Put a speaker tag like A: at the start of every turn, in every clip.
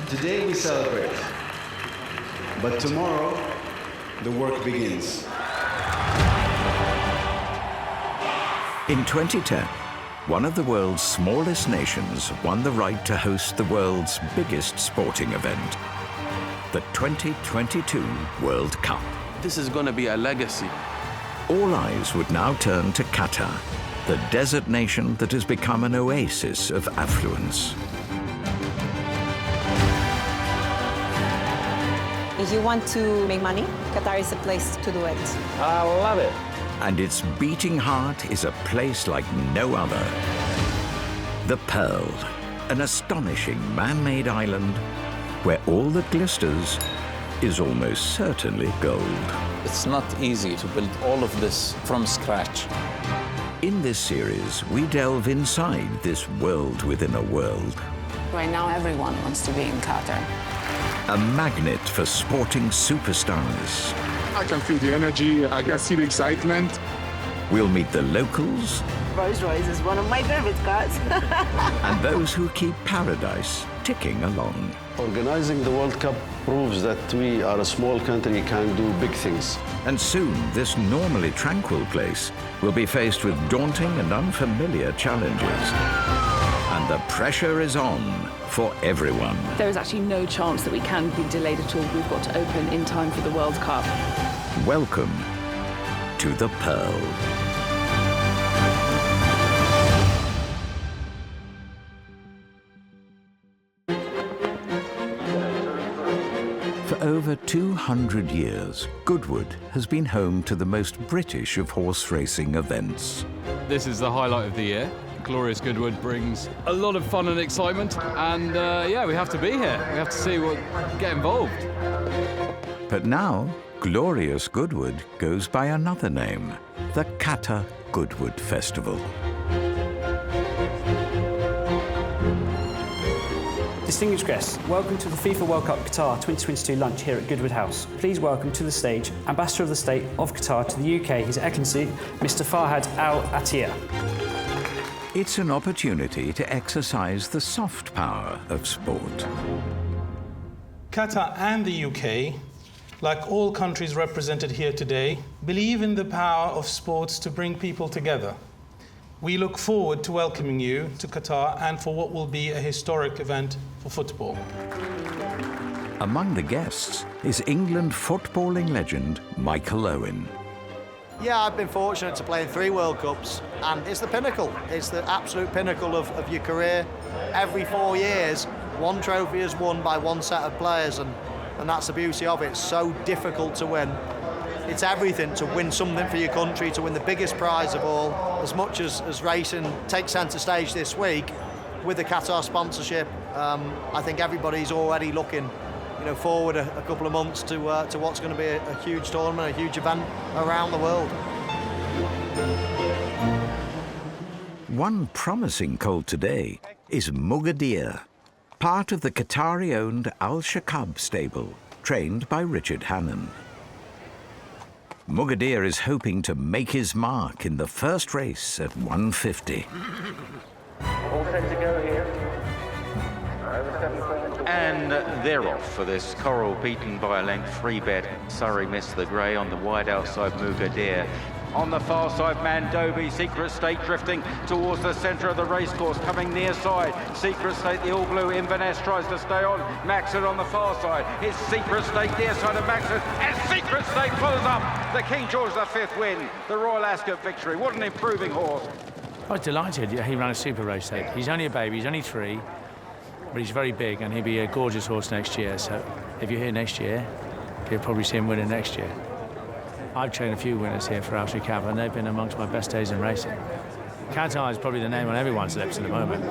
A: Today we celebrate, but tomorrow the work begins.
B: In 2010, one of the world's smallest nations won the right to host the world's biggest sporting event, the 2022 World Cup.
C: This is going to be a legacy.
B: All eyes would now turn to Qatar, the desert nation that has become an oasis of affluence.
D: If you want to make money, Qatar is the place to do it.
E: I love it.
B: And its beating heart is a place like no other. The Pearl, an astonishing man-made island where all that glisters is almost certainly gold.
C: It's not easy to build all of this from scratch.
B: In this series, we delve inside this world within a world.
F: Right now, everyone wants to be in Qatar.
B: A magnet for sporting superstars.
G: I can feel the energy, I can see the excitement.
B: We'll meet the locals.
H: Rolls-Royce is one of my favorite cars.
B: And those who keep paradise ticking along.
I: Organizing the World Cup proves that we are a small country, can do big things.
B: And soon, this normally tranquil place will be faced with daunting and unfamiliar challenges. And the pressure is on for everyone.
J: There is actually no chance that we can be delayed at all. We've got to open in time for the World Cup.
B: Welcome to the Pearl. For over 200 years, Goodwood has been home to the most British of horse racing events.
K: This is the highlight of the year. Glorious Goodwood brings a lot of fun and excitement, and yeah, we have to be here. We have to see get involved.
B: But now, Glorious Goodwood goes by another name, the Qatar Goodwood Festival.
L: Distinguished guests, welcome to the FIFA World Cup Qatar 2022 lunch here at Goodwood House. Please welcome to the stage Ambassador of the State of Qatar to the UK, His Excellency, Mr. Farhad Al Attiyah.
B: It's an opportunity to exercise the soft power of sport.
M: Qatar and the UK, like all countries represented here today, believe in the power of sports to bring people together. We look forward to welcoming you to Qatar and for what will be a historic event for football.
B: Among the guests is England footballing legend Michael Owen.
N: Yeah, I've been fortunate to play in 3 World Cups, and it's the pinnacle. It's the absolute pinnacle of your career. Every 4 years, one trophy is won by one set of players, and that's the beauty of it. It's so difficult to win. It's everything to win something for your country, to win the biggest prize of all. As much as racing takes centre stage this week, with the Qatar sponsorship, I think everybody's already looking forward a couple of months to what's going to be a huge tournament, a huge event around the world.
B: One promising colt today is Mugadir, part of the Qatari-owned Al Shakab stable, trained by Richard Hannon. Mugadir is hoping to make his mark in the first race at 150.
E: All set to go here.
O: And they're off for this coral beaten by a length 3-bet. Surrey missed the grey on the wide outside Mugadir. On the far side, Mandobi, Secret State drifting towards the centre of the racecourse, coming near side. Secret State, the all blue, Inverness tries to stay on. Maxon on the far side. It's Secret State near side of Maxon, and Secret State follows up the King George V win, the Royal Ascot victory. What an improving horse.
P: I was delighted he ran a super race day. He's only a baby, he's only 3, but he's very big and he'll be a gorgeous horse next year. So if you're here next year, you'll probably see him winning next year. I've trained a few winners here for Al Shakab, and they've been amongst my best days in racing. Qatar is probably the name on everyone's lips at the moment.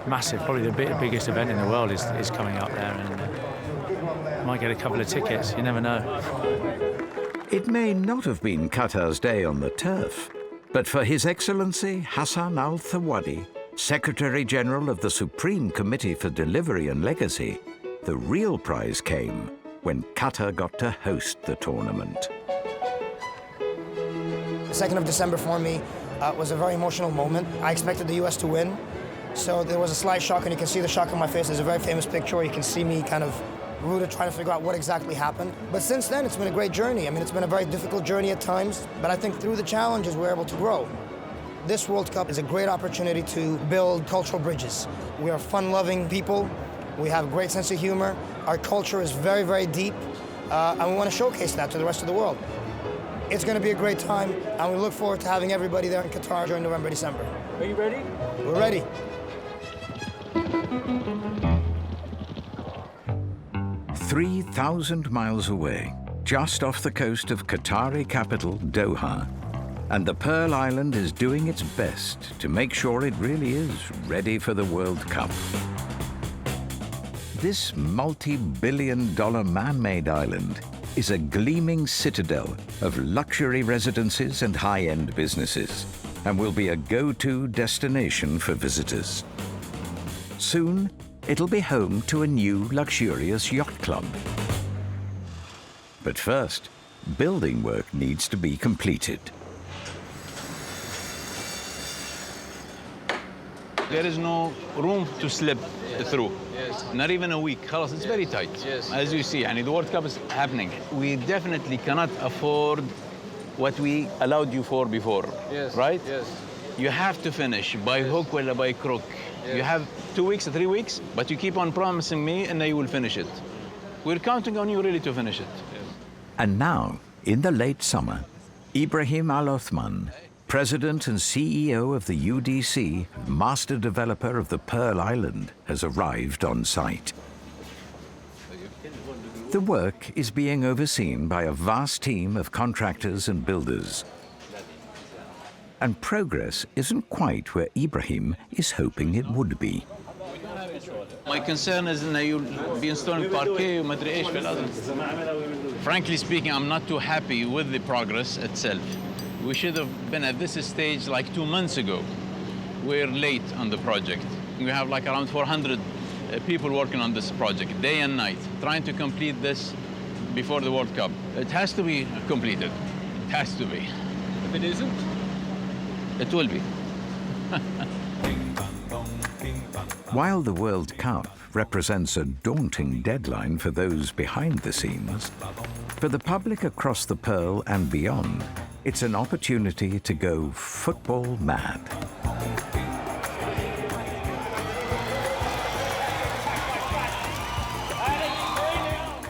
P: Massive, probably the biggest event in the world is coming up there, and might get a couple of tickets, you never know.
B: It may not have been Qatar's day on the turf, but for His Excellency Hassan Al Thawadi, Secretary-General of the Supreme Committee for Delivery and Legacy, the real prize came when Qatar got to host the tournament.
Q: The 2nd of December for me was a very emotional moment. I expected the US to win. So there was a slight shock, and you can see the shock on my face. There's a very famous picture where you can see me kind of rooted, trying to figure out what exactly happened. But since then, it's been a great journey. I mean, it's been a very difficult journey at times, but I think through the challenges, we're able to grow. This World Cup is a great opportunity to build cultural bridges. We are fun-loving people. We have a great sense of humor. Our culture is very, very deep, and we want to showcase that to the rest of the world. It's going to be a great time, and we look forward to having everybody there in Qatar during November, December.
L: Are you ready?
Q: We're ready.
B: 3,000 miles away, just off the coast of Qatari capital, Doha, and the Pearl Island is doing its best to make sure it really is ready for the World Cup. This multi-billion-dollar man-made island is a gleaming citadel of luxury residences and high-end businesses, and will be a go-to destination for visitors. Soon, it'll be home to a new luxurious yacht club. But first, building work needs to be completed.
R: There is no room to slip through. Not even a week. خلاص, it's very tight. As you see, the World Cup is happening. We definitely cannot afford what we allowed you for before, right? You have to finish by hook or by crook. You have 2 weeks or 3 weeks, but you keep on promising me and you will finish it. We're counting on you really to finish it.
B: And now, in the late summer, Ibrahim Al Othman, President and CEO of the UDC, master developer of the Pearl Island, has arrived on site. The work is being overseen by a vast team of contractors and builders. And progress isn't quite where Ibrahim is hoping it would be.
R: My concern is that you'll be installing parquet. Frankly speaking, I'm not too happy with the progress itself. We should have been at this stage like 2 months ago. We're late on the project. We have like around 400 people working on this project, day and night, trying to complete this before the World Cup. It has to be completed. It has to be.
K: If it isn't?
R: It will be.
B: While the World Cup represents a daunting deadline for those behind the scenes, for the public across the Pearl and beyond, it's an opportunity to go football mad.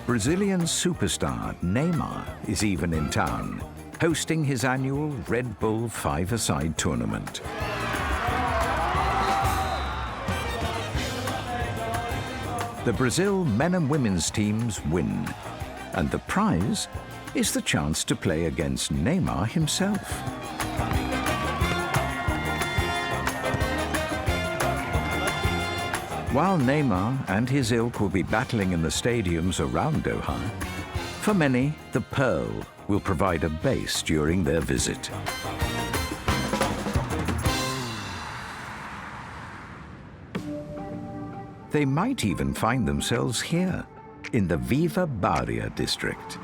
B: Brazilian superstar Neymar is even in town, hosting his annual Red Bull five-a-side tournament. The Brazil men and women's teams win, and the prize is the chance to play against Neymar himself. While Neymar and his ilk will be battling in the stadiums around Doha, for many, the Pearl will provide a base during their visit. They might even find themselves here, in the Viva Barria district.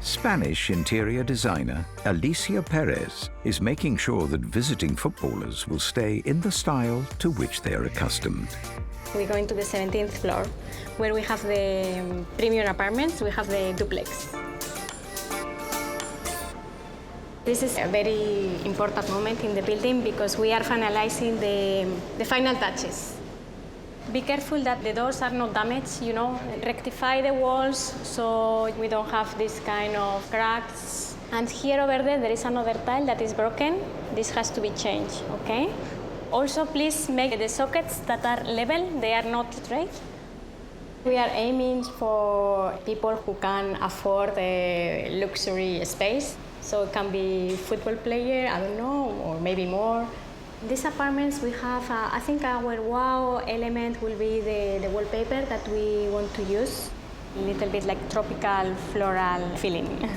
B: Spanish interior designer Alicia Perez is making sure that visiting footballers will stay in the style to which they are accustomed.
S: We're going to the 17th floor, where we have the premium apartments, we have the duplex. This is a very important moment in the building because we are finalizing the final touches. Be careful that the doors are not damaged, rectify the walls so we don't have this kind of cracks. And here over there is another tile that is broken. This has to be changed, okay? Also, please make the sockets that are level, they are not straight. We are aiming for people who can afford a luxury space. So it can be football player, I don't know, or maybe more. These apartments we have, I think our wow element will be the wallpaper that we want to use. A little bit like tropical floral feeling.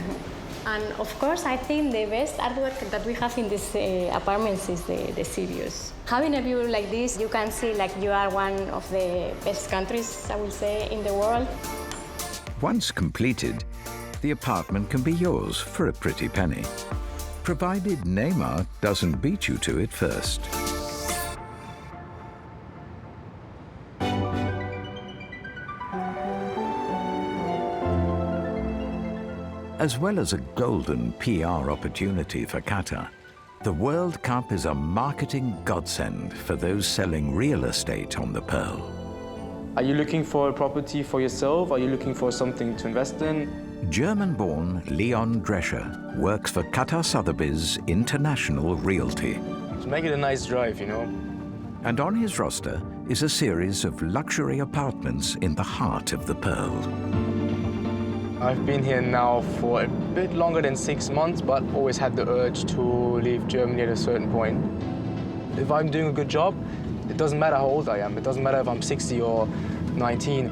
S: And of course, I think the best artwork that we have in these apartments is the Sirius. Having a view like this, you can see like you are one of the best countries, I will say, in the world.
B: Once completed, the apartment can be yours for a pretty penny. provided Neymar doesn't beat you to it first. As well as a golden PR opportunity for Qatar, the World Cup is a marketing godsend for those selling real estate on the Pearl.
T: Are you looking for a property for yourself? Are you looking for something to invest in?
B: German-born Leon Drescher works for Qatar Sotheby's International Realty.
T: To make it a nice drive, you know.
B: And on his roster is a series of luxury apartments in the heart of the Pearl.
T: I've been here now for a bit longer than 6 months, but always had the urge to leave Germany at a certain point. If I'm doing a good job, it doesn't matter how old I am. It doesn't matter if I'm 60 or 19.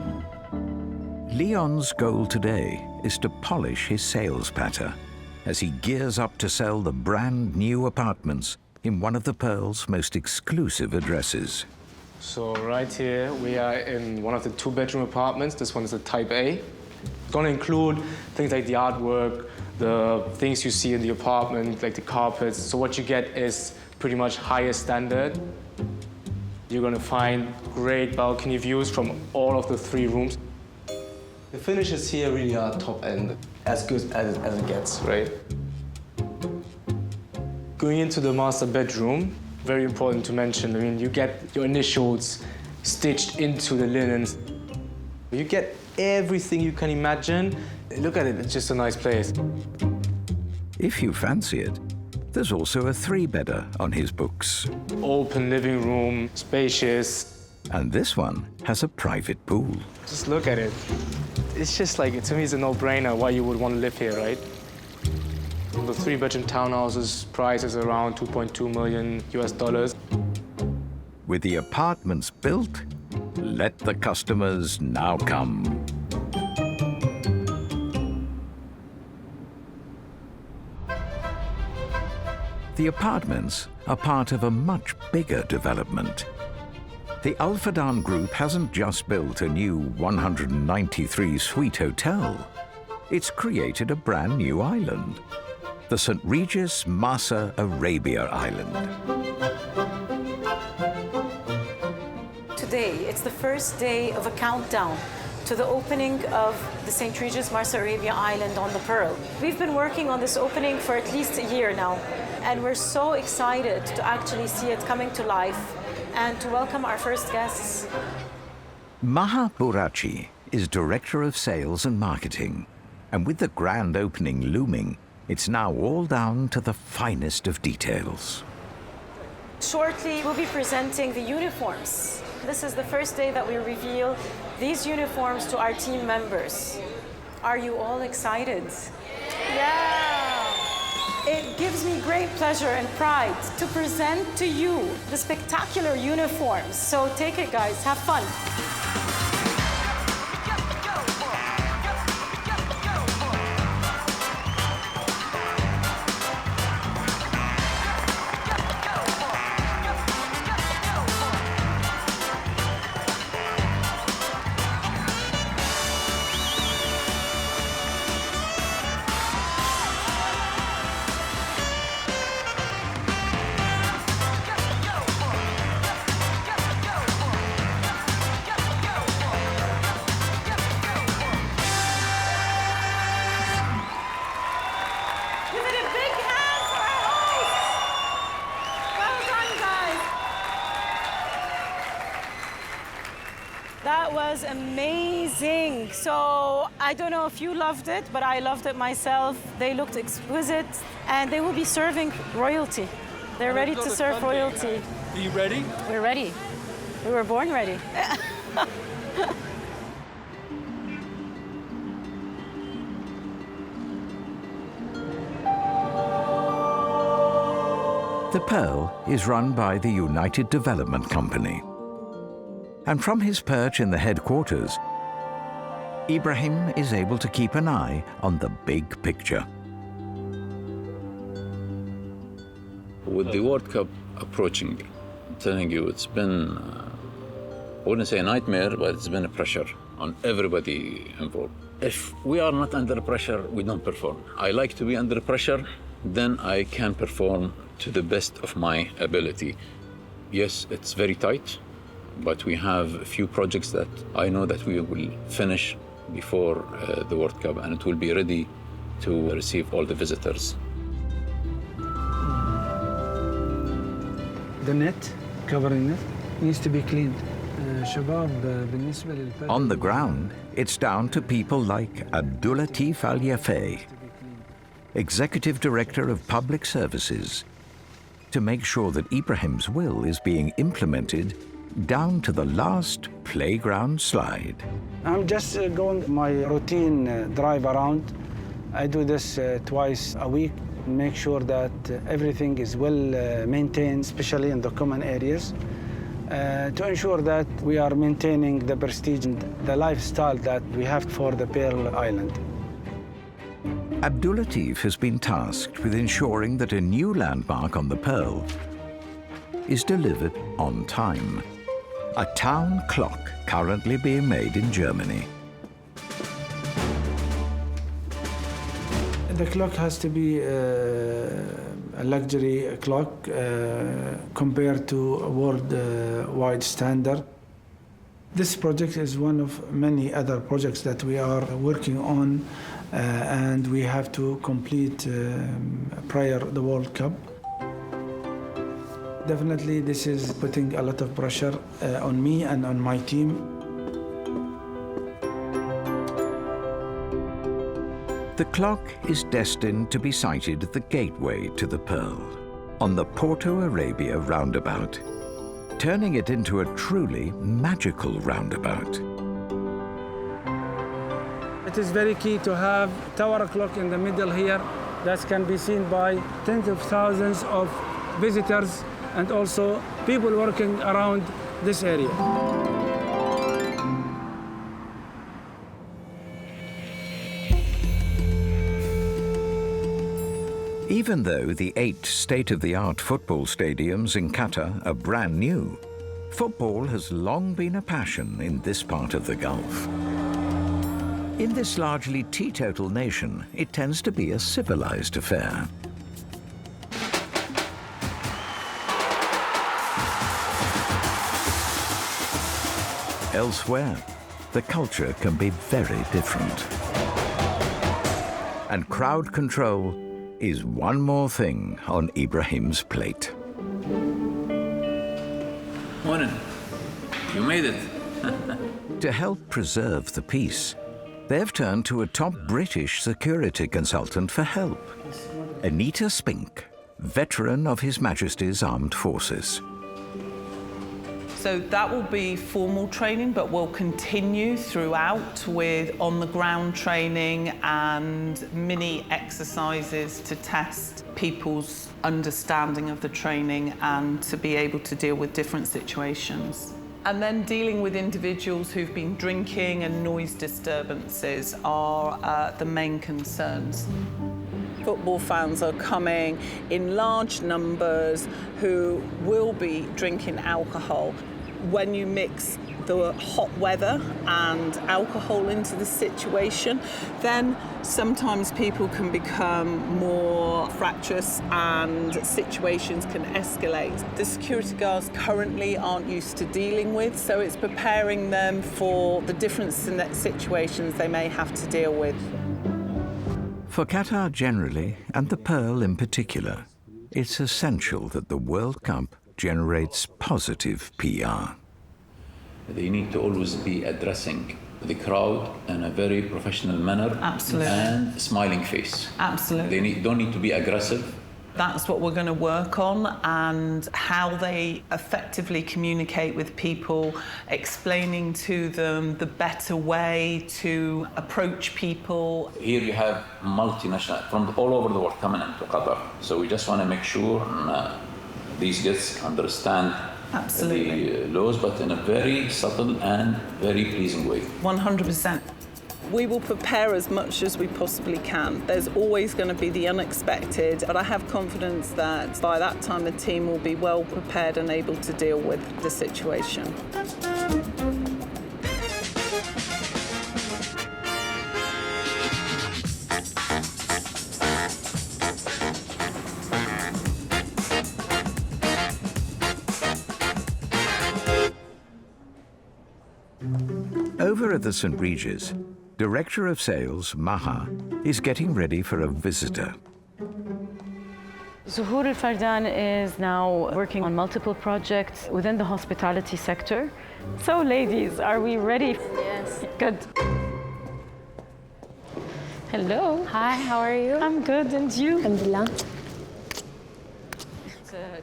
B: Leon's goal today is to polish his sales patter as he gears up to sell the brand new apartments in one of the Pearl's most exclusive addresses.
T: So right here, we are in one of the 2-bedroom apartments. This one is a Type A. It's going to include things like the artwork, the things you see in the apartment, like the carpets. So what you get is pretty much higher standard. You're going to find great balcony views from all of the 3 rooms. The finishes here really are top end, as good as it gets, right? Going into the master bedroom, very important to mention. I mean, you get your initials stitched into the linens. You get everything you can imagine. Look at it, it's just a nice place.
B: If you fancy it, there's also a 3-bedder on his books.
T: Open living room, spacious.
B: And this one has a private pool.
T: Just look at it. It's just like, to me, it's a no-brainer why you would want to live here, right? The 3-bedroom townhouses price is around $2.2 million US.
B: With the apartments built, let the customers now come. The apartments are part of a much bigger development. The Al Fadan Group hasn't just built a new 193-suite hotel. It's created a brand new island, the St. Regis Masa Arabia Island.
U: Today, it's the first day of a countdown to the opening of the St. Regis Masa Arabia Island on the Pearl. We've been working on this opening for at least a year now, and we're so excited to actually see it coming to life and to welcome our first guests.
B: Maha Burachi is Director of Sales and Marketing, and with the grand opening looming, it's now all down to the finest of details.
U: Shortly, we'll be presenting the uniforms. This is the first day that we reveal these uniforms to our team members. Are you all excited? Yeah! It gives me great pleasure and pride to present to you the spectacular uniforms. So take it, guys. Have fun. That was amazing. So I don't know if you loved it, but I loved it myself. They looked exquisite, and they will be serving royalty. They're ready to serve royalty.
T: Are you ready?
U: We're ready. We were born ready.
B: The Pearl is run by the United Development Company. And from his perch in the headquarters, Ibrahim is able to keep an eye on the big picture.
C: With the World Cup approaching, I'm telling you, it's been, I wouldn't say a nightmare, but it's been a pressure on everybody involved. If we are not under pressure, we don't perform. I like to be under pressure, then I can perform to the best of my ability. Yes, it's very tight, but we have a few projects that I know that we will finish before the World Cup, and it will be ready to receive all the visitors.
A: The net, covering it, needs to be cleaned.
B: On the ground, it's down to people like Abdulatif Al-Yafei, Executive Director of Public Services, to make sure that Ibrahim's will is being implemented down to the last playground slide.
A: I'm just going my routine drive around. I do this twice a week, make sure that everything is well maintained, especially in the common areas, to ensure that we are maintaining the prestige and the lifestyle that we have for the Pearl Island.
B: Abdulatif has been tasked with ensuring that a new landmark on the Pearl is delivered on time. A town clock currently being made in Germany.
A: The clock has to be a luxury clock compared to a worldwide standard. This project is one of many other projects that we are working on and we have to complete prior to the World Cup. Definitely this is putting a lot of pressure on me and on my team.
B: The clock is destined to be sited at the gateway to the Pearl, on the Porto Arabia roundabout, turning it into a truly magical roundabout.
A: It is very key to have tower clock in the middle here that can be seen by tens of thousands of visitors and also people working around this area.
B: Even though the 8 state-of-the-art football stadiums in Qatar are brand new, football has long been a passion in this part of the Gulf. In this largely teetotal nation, it tends to be a civilized affair. Elsewhere, the culture can be very different. And crowd control is one more thing on Ibrahim's plate.
C: Morning. You made it.
B: To help preserve the peace, they've turned to a top British security consultant for help, Anita Spink, veteran of His Majesty's Armed Forces.
V: So that will be formal training, but we'll continue throughout with on-the-ground training and mini exercises to test people's understanding of the training and to be able to deal with different situations. And then dealing with individuals who've been drinking and noise disturbances are the main concerns. Football fans are coming in large numbers who will be drinking alcohol. When you mix the hot weather and alcohol into the situation, then sometimes people can become more fractious and situations can escalate. The security guards currently aren't used to dealing with, so it's preparing them for the different situations they may have to deal with.
B: For Qatar generally, and the Pearl in particular, it's essential that the World Cup generates positive PR.
C: They need to always be addressing the crowd in a very professional manner.
V: Absolutely.
C: And smiling face.
V: Absolutely.
C: They don't need to be aggressive.
V: That's what we're going to work on, and how they effectively communicate with people, explaining to them the better way to approach people.
C: Here you have multinational from all over the world coming into Qatar. So we just want to make sure these guests understand the laws, but in a very subtle and very pleasing way.
V: 100%. We will prepare as much as we possibly can. There's always going to be the unexpected, but I have confidence that by that time the team will be well prepared and able to deal with the situation.
B: Over at the St. Regis, Director of Sales, Maha, is getting ready for a visitor.
D: Zuhur Al-Fardan is now working on multiple projects within the hospitality sector. So ladies, are we ready?
S: Yes.
D: Good. Hello.
S: Hi, how are you?
D: I'm good, and you?
S: Alhamdulillah.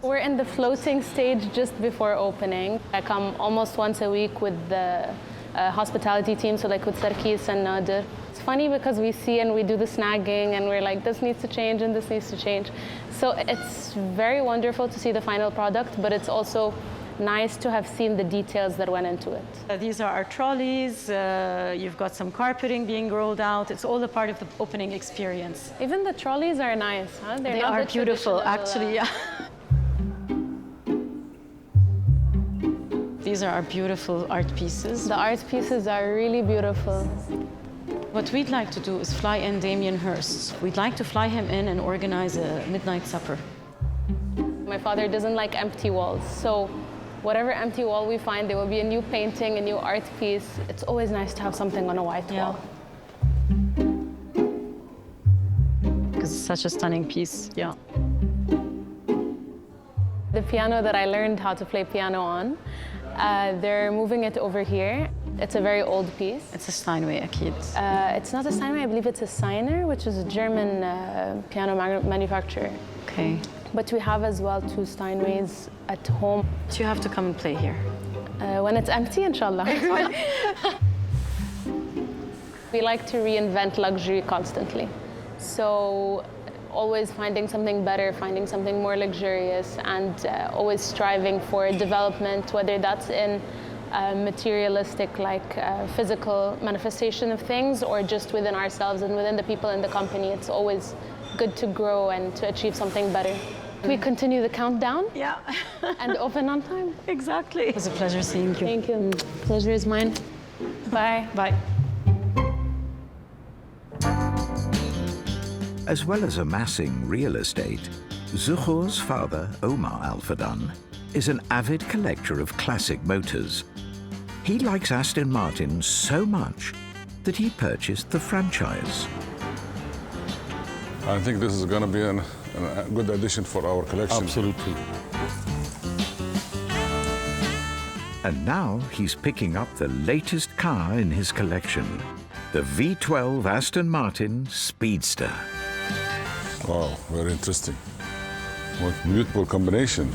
S: We're in the floating stage just before opening. I come almost once a week with the hospitality team, so like with Sarkis and Nadir. It's funny because we see and we do the snagging and we're like, this needs to change and this needs to change. So it's very wonderful to see the final product, but it's also nice to have seen the details that went into it.
D: These are our trolleys. You've got some carpeting being rolled out. It's all a part of the opening experience.
S: Even the trolleys are nice, huh?
D: They are beautiful, actually, yeah. These are our beautiful art pieces.
S: The art pieces are really beautiful.
D: What we'd like to do is fly in Damien Hirst. We'd like to fly him in and organize a midnight supper.
S: My father doesn't like empty walls, so whatever empty wall we find, there will be a new painting, a new art piece. It's always nice to have something on a white wall.
D: Because it's such a stunning piece, yeah.
S: The piano that I learned how to play piano on, they're moving it over here. It's a very old piece.
D: It's a Steinway, akid.
S: It's not a Steinway, I believe it's a Signer, which is a German piano manufacturer.
D: Okay.
S: But we have as well 2 Steinways at home.
D: So you have to come and play here.
S: When it's empty, inshallah. We like to reinvent luxury constantly. So always finding something better, finding something more luxurious, and always striving for development, whether that's in materialistic, like physical manifestation of things, or just within ourselves and within the people in the company. It's always good to grow and to achieve something better. We continue the countdown.
D: Yeah.
S: And open on time.
D: Exactly. It was a pleasure seeing you.
S: Thank you. Pleasure is mine. Bye.
D: Bye.
B: As well as amassing real estate, Zuhur's father, Omar Al-Fardan, is an avid collector of classic motors. He likes Aston Martin so much that he purchased the franchise.
F: I think this is going to be a good addition for our collection.
W: Absolutely.
B: And now he's picking up the latest car in his collection, the V12 Aston Martin Speedster.
F: Wow, very interesting. What a beautiful combination.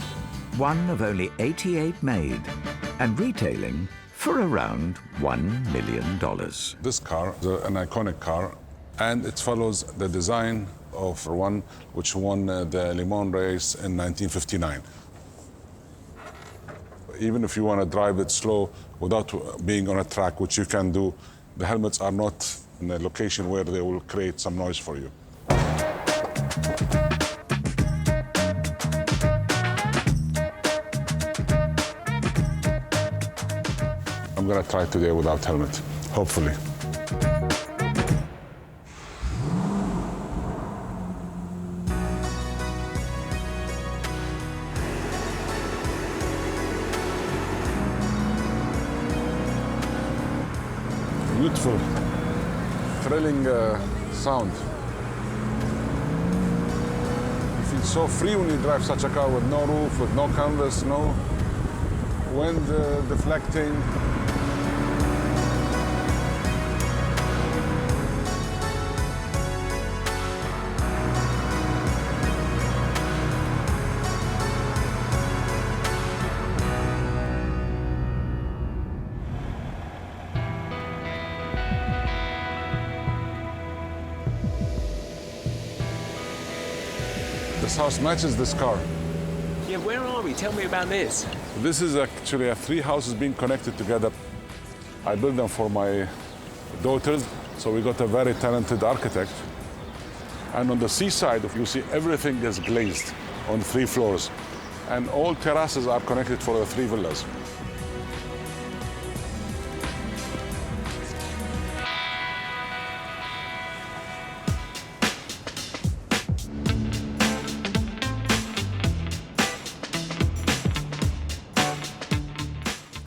B: One of only 88 made and retailing for around $1 million.
F: This car is an iconic car, and it follows the design of one which won the Le Mans race in 1959. Even if you want to drive it slow without being on a track, which you can do, the helmets are not in a location where they will create some noise for you. I'm going to try today without helmet, hopefully. Beautiful, thrilling sound. You feel so free when you drive such a car with no roof, with no canvas, no wind deflecting. This house matches this car.
W: Yeah, where are we? Tell me about this.
F: This is actually 3 houses being connected together. I built them for my daughters, so we got a very talented architect. And on the seaside, you see everything is glazed on 3 floors. And all terraces are connected for the 3 villas.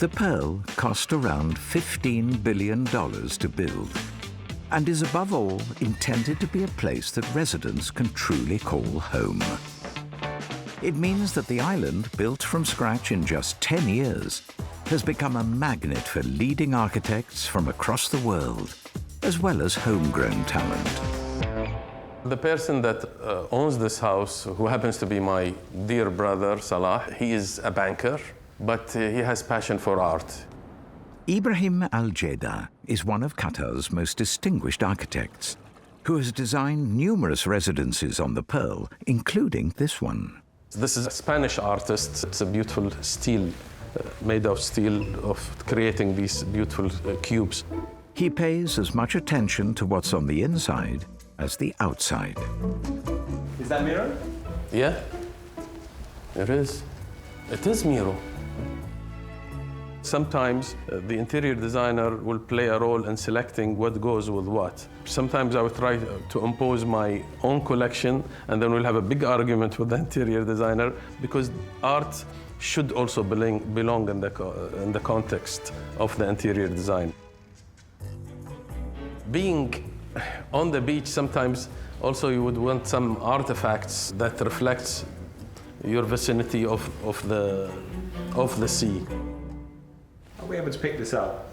B: The Pearl cost around $15 billion to build and is above all intended to be a place that residents can truly call home. It means that the island, built from scratch in just 10 years, has become a magnet for leading architects from across the world, as well as homegrown talent.
G: The person that owns this house, who happens to be my dear brother, Salah, he is a banker, but he has passion for art.
B: Ibrahim Al-Jeda is one of Qatar's most distinguished architects, who has designed numerous residences on the Pearl, including this one.
G: This is a Spanish artist. It's a beautiful steel, made of steel, of creating these beautiful cubes.
B: He pays as much attention to what's on the inside as the outside.
G: Is that mirror? Yeah, it is. It is mirror. Sometimes the interior designer will play a role in selecting what goes with what. Sometimes I would try to impose my own collection, and then we'll have a big argument with the interior designer, because art should also belong in the context of the interior design. Being on the beach, sometimes also you would want some artifacts that reflects your vicinity of the sea.
H: Are we able to pick this up?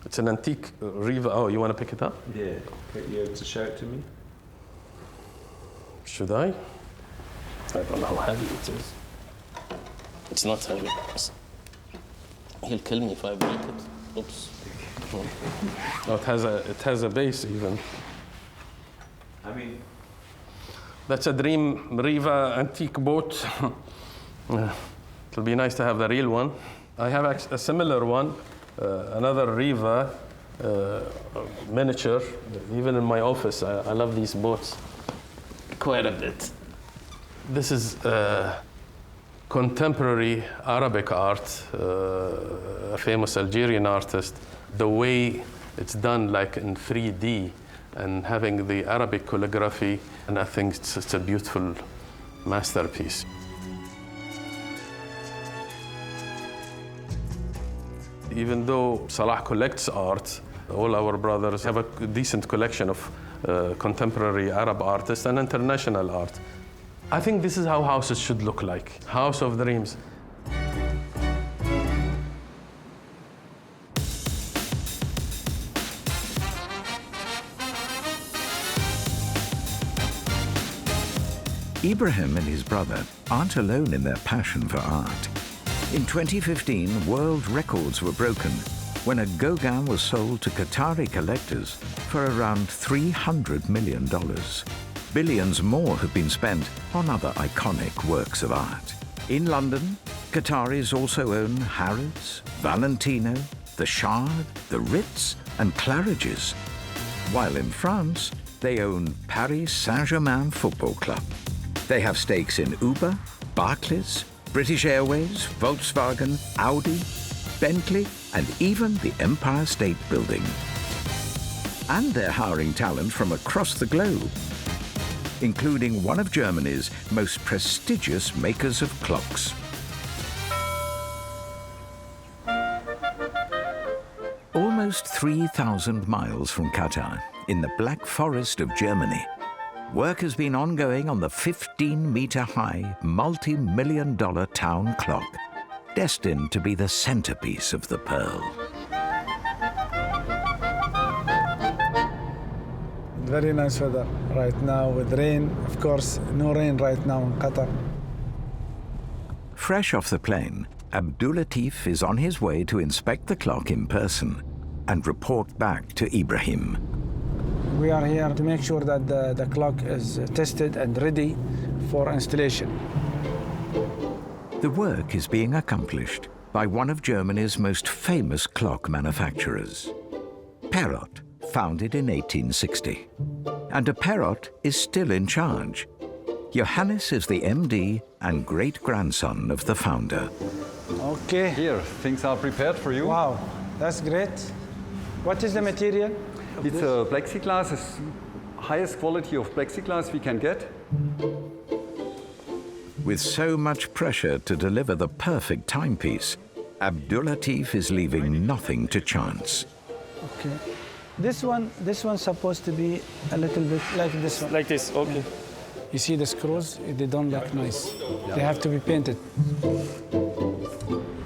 G: It's an antique Riva. Oh, you want to pick it up?
H: Yeah. Are you able to show it to me?
G: Should I? I don't know how heavy it is.
I: It's not heavy. He'll kill me if I break it. Oops.
G: Oh, it has a base even.
H: I mean,
G: that's a dream Riva antique boat. It'll be nice to have the real one. I have a similar one, another Riva miniature, even in my office. I love these boats quite a bit. This is contemporary Arabic art, a famous Algerian artist. The way it's done, like in 3D, and having the Arabic calligraphy, and I think it's a beautiful masterpiece. Even though Salah collects art, all our brothers have a decent collection of contemporary Arab artists and international art. I think this is how houses should look like. House of dreams.
B: Ibrahim and his brother aren't alone in their passion for art. In 2015, world records were broken when a Gauguin was sold to Qatari collectors for around $300 million. Billions more have been spent on other iconic works of art. In London, Qataris also own Harrods, Valentino, the Shard, the Ritz, and Claridge's. While in France, they own Paris Saint-Germain Football Club. They have stakes in Uber, Barclays, British Airways, Volkswagen, Audi, Bentley, and even the Empire State Building. And they're hiring talent from across the globe, including one of Germany's most prestigious makers of clocks. Almost 3,000 miles from Qatar, in the Black Forest of Germany, work has been ongoing on the 15-meter-high, multi-million-dollar town clock, destined to be the centerpiece of the Pearl.
A: Very nice weather right now with rain. Of course, no rain right now in Qatar.
B: Fresh off the plane, Abdulatif is on his way to inspect the clock in person and report back to Ibrahim.
A: We are here to make sure that the clock is tested and ready for installation.
B: The work is being accomplished by one of Germany's most famous clock manufacturers, Perrot, founded in 1860. And a Perrot is still in charge. Johannes is the MD and great-grandson of the founder.
A: Okay.
X: Here, things are prepared for you.
A: Wow, that's great. What is the material?
X: It's a plexiglass, it's highest quality of plexiglass we can get.
B: With so much pressure to deliver the perfect timepiece, Abdulatif is leaving nothing to chance.
A: Okay. This one's supposed to be a little bit like this one.
T: Like this, okay.
A: Yeah. You see the screws? They don't look nice. They have to be painted.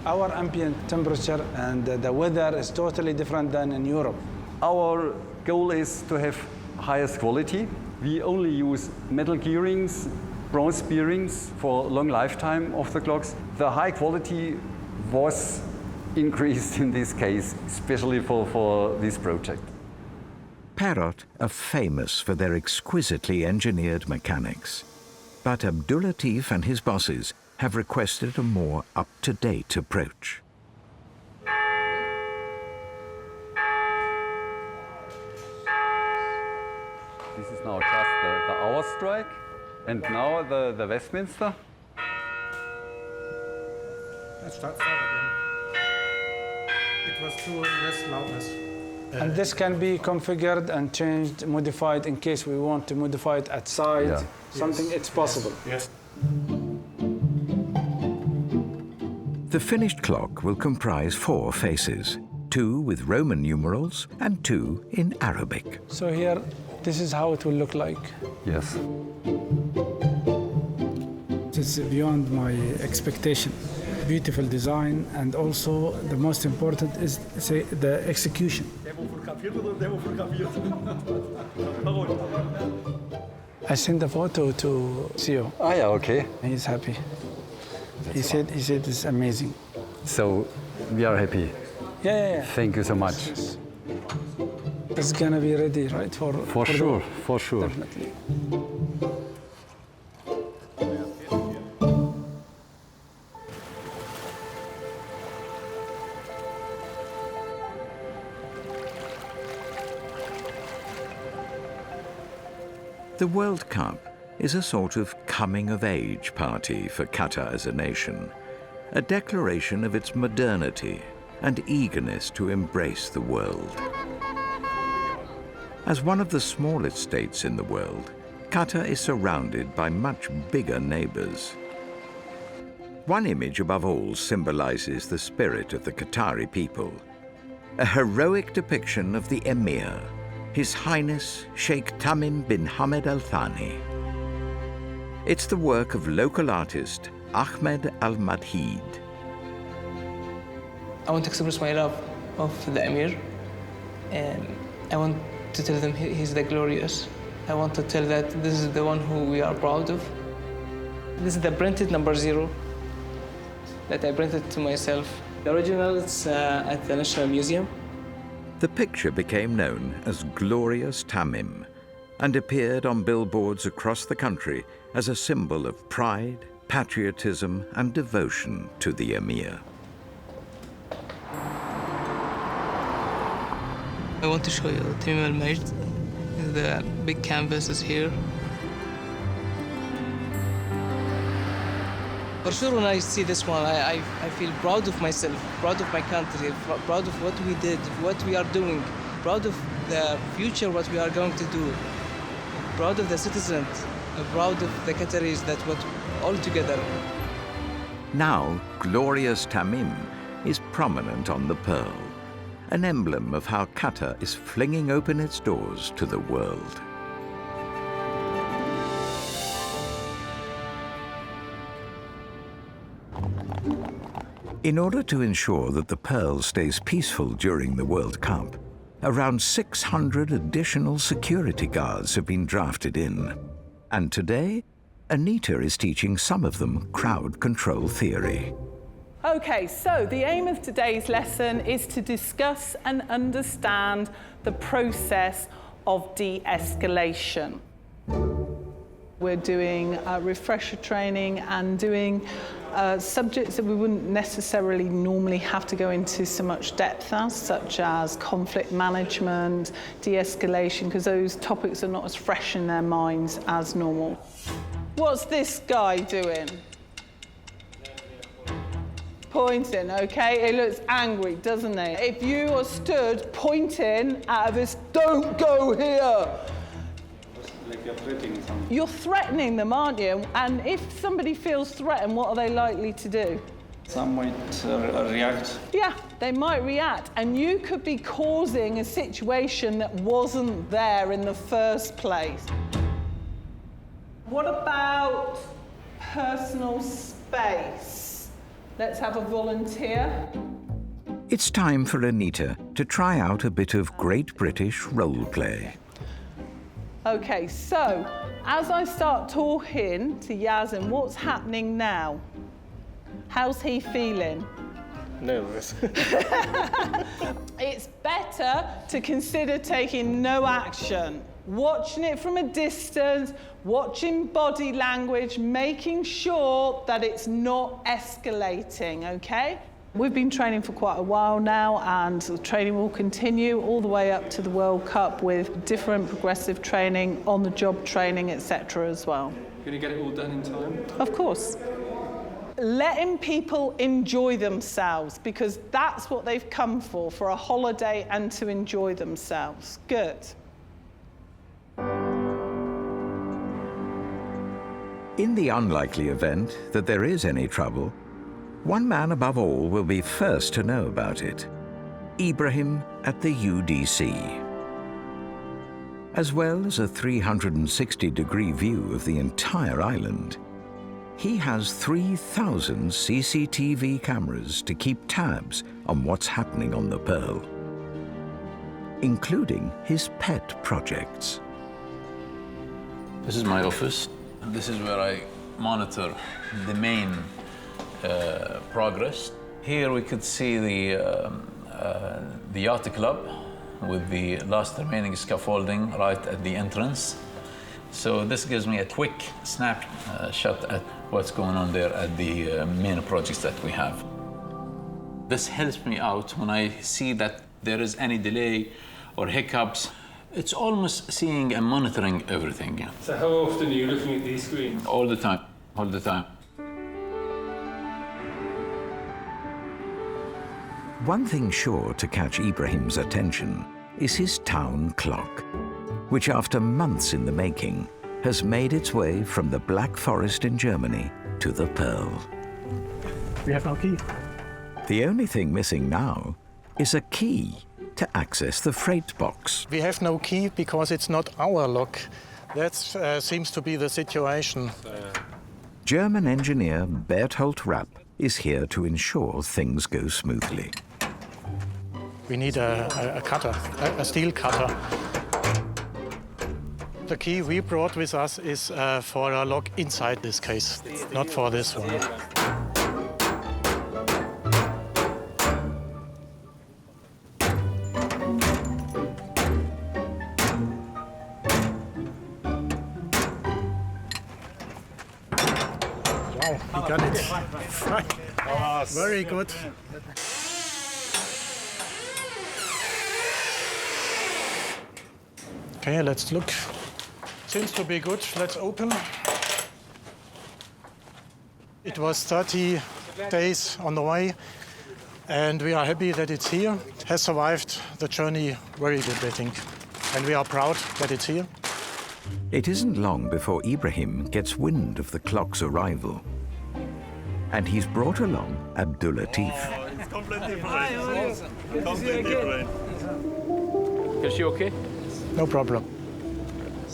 A: Our ambient temperature and the weather is totally different than in Europe.
X: Our goal is to have highest quality. We only use metal gearings, bronze bearings for long lifetime of the clocks. The high quality was increased in this case, especially for this project.
B: Parrot are famous for their exquisitely engineered mechanics. But Abdulatif and his bosses have requested a more up-to-date approach.
X: This is now just the hour strike, and now the Westminster.
E: Let's start again. It was too less loudness.
A: And this can be configured and changed, modified in case we want to modify it outside.
X: Yeah.
A: Something,
E: Yes.
A: it's possible.
E: Yes.
B: The finished clock will comprise 4 faces, 2 with Roman numerals and 2 in Arabic.
A: So here, this is how it will look like.
X: Yes.
A: It's beyond my expectation. Beautiful design, and also the most important is, say, the execution. I sent a photo to CEO.
X: Ah, yeah, okay.
A: He's happy. He said it's amazing.
X: So we are happy.
A: Yeah.
X: Thank you so much.
A: It's gonna be ready, right? For
X: sure, for sure.
A: Definitely.
B: The World Cup is a sort of coming-of-age party for Qatar as a nation, a declaration of its modernity and eagerness to embrace the world. As one of the smallest states in the world, Qatar is surrounded by much bigger neighbors. One image above all symbolizes the spirit of the Qatari people, a heroic depiction of the Emir, His Highness Sheikh Tamim bin Hamad Al Thani. It's the work of local artist Ahmed Al Madhid.
J: I want to express my love of the Emir, and I want to tell them he's the glorious. I want to tell that this is the one who we are proud of. This is the printed number 0 that I printed to myself. The original is at the National Museum.
B: The picture became known as Glorious Tamim and appeared on billboards across the country as a symbol of pride, patriotism, and devotion to the Emir.
J: I want to show you Tamim al-Majd. The big canvas is here. For sure, when I see this one, I feel proud of myself, proud of my country, proud of what we did, what we are doing, proud of the future, what we are going to do, proud of the citizens, proud of the Qataris, that what all together.
B: Now, Glorious Tamim is prominent on the pearl, an emblem of how Qatar is flinging open its doors to the world. In order to ensure that the pearl stays peaceful during the World Cup, around 600 additional security guards have been drafted in. And today, Anita is teaching some of them crowd control theory.
V: Okay, so the aim of today's lesson is to discuss and understand the process of de-escalation. We're doing refresher training and doing subjects that we wouldn't necessarily normally have to go into so much depth as, such as conflict management, de-escalation, because those topics are not as fresh in their minds as normal. What's this guy doing? Pointing, okay? He looks angry, doesn't he? If you are stood pointing at this, don't go here.
X: Like you're threatening someone.
V: You're threatening them, aren't you? And if somebody feels threatened, what are they likely to do?
M: Some might react.
V: Yeah, they might react, and you could be causing a situation that wasn't there in the first place. What about personal space? Let's have a volunteer.
B: It's time for Anita to try out a bit of Great British role play.
V: Okay, so as I start talking to Yazin, what's happening now? How's he feeling?
T: Nervous.
V: It's better to consider taking no action. Watching it from a distance, watching body language, making sure that it's not escalating, okay? We've been training for quite a while now, and the training will continue all the way up to the World Cup with different progressive training, on-the-job training, etc. as well.
T: Going to get it all done in time?
V: Of course. Letting people enjoy themselves, because that's what they've come for a holiday and to enjoy themselves. Good.
B: In the unlikely event that there is any trouble, one man above all will be first to know about it: Ibrahim at the UDC. As well as a 360-degree view of the entire island, he has 3,000 CCTV cameras to keep tabs on what's happening on the Pearl, including his pet projects.
C: This is my office. This is where I monitor the main progress. Here we could see the yacht club with the last remaining scaffolding right at the entrance. So this gives me a quick snapshot at what's going on there at the main projects that we have. This helps me out when I see that there is any delay or hiccups. It's almost seeing and monitoring everything. Yeah.
T: So how often are you looking at these screens?
C: All the time, all the time.
B: One thing sure to catch Ibrahim's attention is his town clock, which after months in the making has made its way from the Black Forest in Germany to the Pearl.
E: We have no key.
B: The only thing missing now is a key to access the freight box.
N: We have no key because it's not our lock. That seems to be the situation.
B: German engineer Berthold Rapp is here to ensure things go smoothly.
N: We need a cutter, a steel cutter. The key we brought with us is for a lock inside this case, not for this one. Wow, we got it. Very good. Okay, let's look. Seems to be good. Let's open. It was 30 days on the way, and we are happy that it's here. It has survived the journey very good, I think. And we are proud that it's here.
B: It isn't long before Ibrahim gets wind of the clock's arrival. And he's brought along Abdulatif.
O: Oh, it's completely different. Completely different.
C: Is she okay?
N: No problem.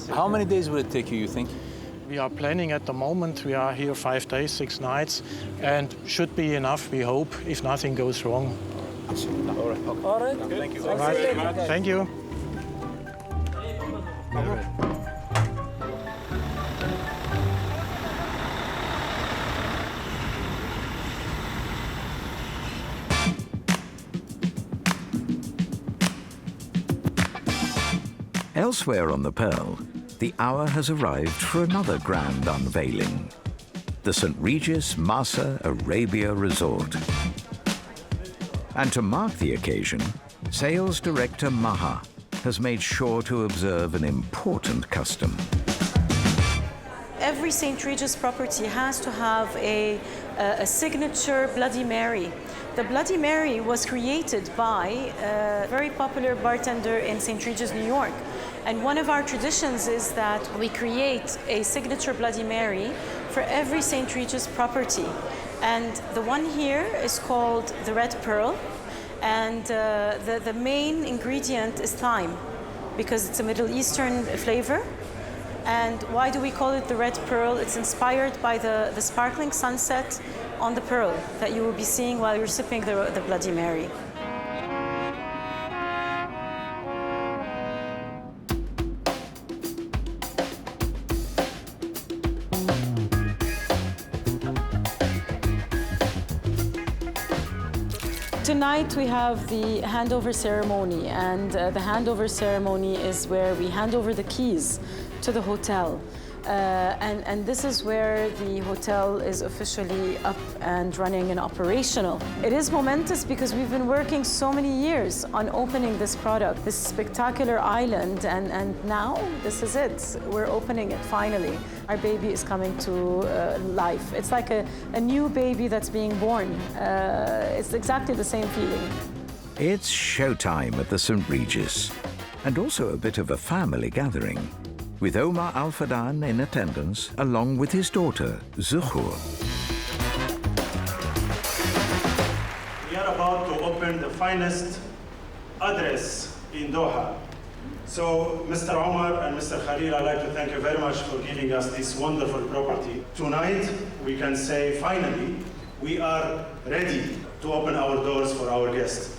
C: How many days will it take you think?
N: We are planning at the moment. We are here 5 days, 6 nights, and should be enough, we hope, if nothing goes wrong.
C: All right. Okay.
N: All right.
C: Thank you.
N: All right. Thank you.
B: Elsewhere on the Pearl, the hour has arrived for another grand unveiling. The St. Regis Massa Arabia Resort. And to mark the occasion, Sales Director Maha has made sure to observe an important custom.
U: Every St. Regis property has to have a signature Bloody Mary. The Bloody Mary was created by a very popular bartender in St. Regis, New York. And one of our traditions is that we create a signature Bloody Mary for every St. Regis property. And the one here is called the red pearl. And the main ingredient is thyme, because it's a Middle Eastern flavor. And why do we call it the red pearl? It's inspired by the sparkling sunset on the pearl that you will be seeing while you're sipping the Bloody Mary. Tonight we have the handover ceremony, and the handover ceremony is where we hand over the keys to the hotel. And this is where the hotel is officially up and running and operational. It is momentous because we've been working so many years on opening this product, this spectacular island, and now this is it. We're opening it finally. Our baby is coming to life. It's like a new baby that's being born. It's exactly the same feeling.
B: It's showtime at the St. Regis, and also a bit of a family gathering, with Omar Al-Fadan in attendance, along with his daughter, Zuhur.
E: We are about to open the finest address in Doha. So, Mr. Omar and Mr. Khalil, I'd like to thank you very much for giving us this wonderful property. Tonight, we can say, finally, we are ready to open our doors for our guests.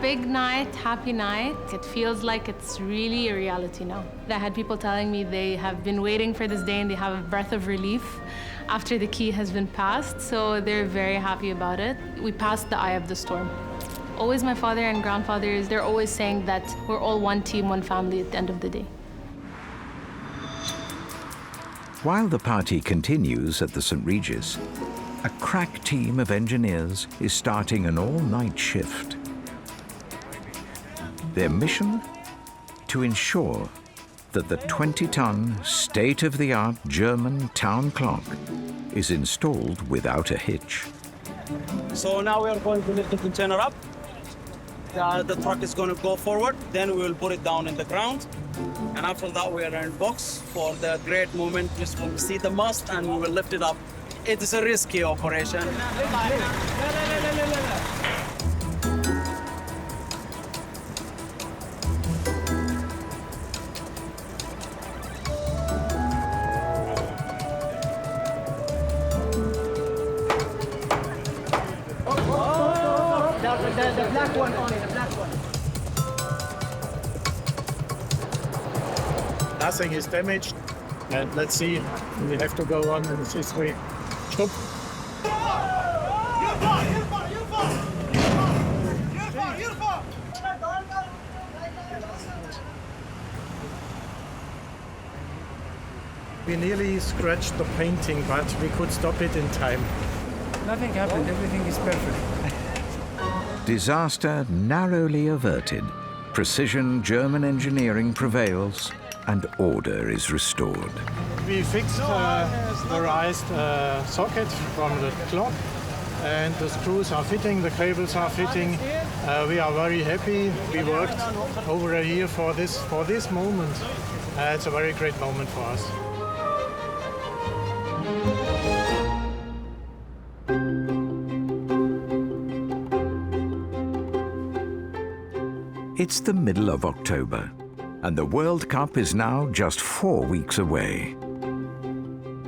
K: Big night, happy night. It feels like it's really a reality now. I had people telling me they have been waiting for this day and they have a breath of relief after the key has been passed, so they're very happy about it. We passed the eye of the storm. Always my father and grandfathers, they're always saying that we're all one team, one family at the end of the day.
B: While the party continues at the St. Regis, a crack team of engineers is starting an all-night shift. Their mission? To ensure that the 20-ton, state-of-the-art German town clock is installed without a hitch.
L: So now we are going to lift the container up. The truck is going to go forward, then we will put it down in the ground. And after that, we are in box for the great moment. Just will see the mast and we will lift it up. It is a risky operation. The black one only, the black one.
N: Nothing is damaged. And let's see, we have to go on in this way. Stop. We nearly scratched the painting, but we could stop it in time.
A: Nothing happened, everything is perfect.
B: Disaster narrowly averted, precision German engineering prevails, and order is restored.
N: We fixed the raised socket from the clock, and the screws are fitting, the cables are fitting. We are very happy. We worked over a year for this moment. It's a very great moment for us.
B: It's the middle of October, and the World Cup is now just 4 weeks away.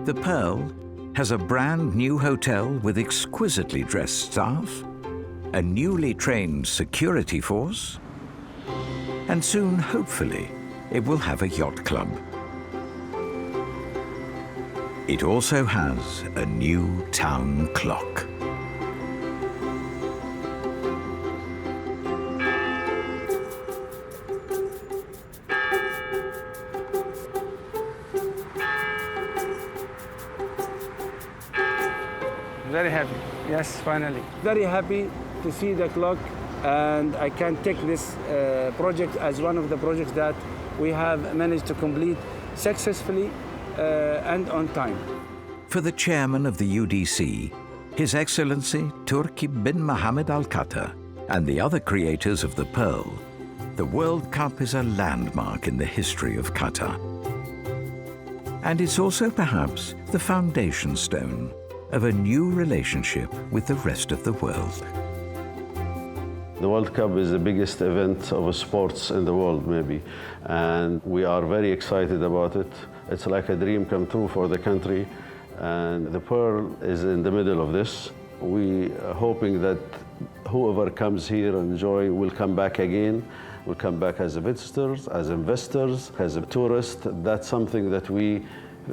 B: The Pearl has a brand new hotel with exquisitely dressed staff, a newly trained security force, and soon, hopefully, it will have a yacht club. It also has a new town clock.
P: Very happy, yes, finally. Very happy to see the clock, and I can take this project as one of the projects that we have managed to complete successfully and on time.
B: For the chairman of the UDC, His Excellency Turki bin Mohammed Al Qatar, and the other creators of the Pearl, the World Cup is a landmark in the history of Qatar. And it's also perhaps the foundation stone of a new relationship with the rest of the world.
D: The World Cup is the biggest event of sports in the world, maybe, and we are very excited about it. It's like a dream come true for the country, and the Pearl is in the middle of this. We are hoping that whoever comes here and enjoy will come back again, will come back as visitors, as investors, as a tourist. That's something that we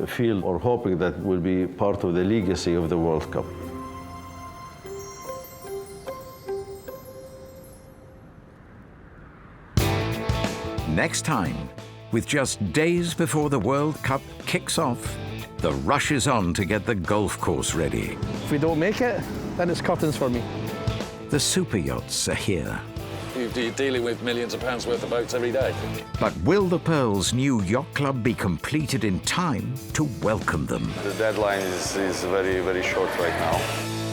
D: feel or hoping that will be part of the legacy of the World Cup.
B: Next time, with just days before the World Cup kicks off, the rush is on to get the golf course ready.
Q: If we don't make it, then it's curtains for me.
B: The super yachts are here.
R: You're dealing with millions of pounds worth of boats every day.
B: But will the Pearl's new yacht club be completed in time to welcome them?
S: The deadline is very, very short right now.